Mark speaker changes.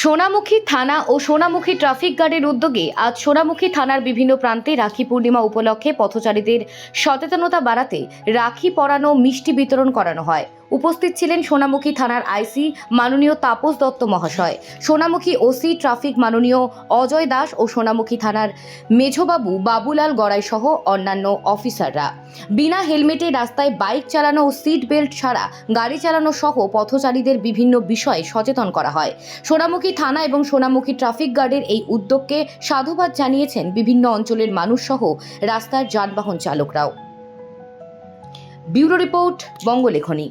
Speaker 1: সোনামুখী থানা ও সোনামুখী ট্রাফিক গার্ডের উদ্যোগে আজ সোনামুখী থানার বিভিন্ন প্রান্তে রাখি পূর্ণিমা উপলক্ষে পথচারীদের সচেতনতা বাড়াতে রাখি পরানো মিষ্টি বিতরণ করানো হয়। উপস্থিত ছিলেন সোনামুখী থানার আইসি মাননীয় তাপস দত্ত মহাশয়, সোনামুখী ওসি ট্রাফিক মাননীয় অজয় দাস ও সোনামুখী থানার মেঝবাবু বাবুলাল গড়াই সহ অন্যান্য অফিসাররা। বিনা হেলমেটে রাস্তায় বাইক চালানো ও সিট বেল্ট ছাড়া গাড়ি চালানো সহ পথচারীদের বিভিন্ন বিষয়ে সচেতন করা হয়। সোনামুখী থানা এবং সোনামুখী ট্রাফিক গার্ডের এই উদ্যোগকে সাধুবাদ জানিয়েছেন বিভিন্ন অঞ্চলের মানুষ সহ রাস্তার যানবাহন চালকরাও। Bureau report, বঙ্গলেখনী।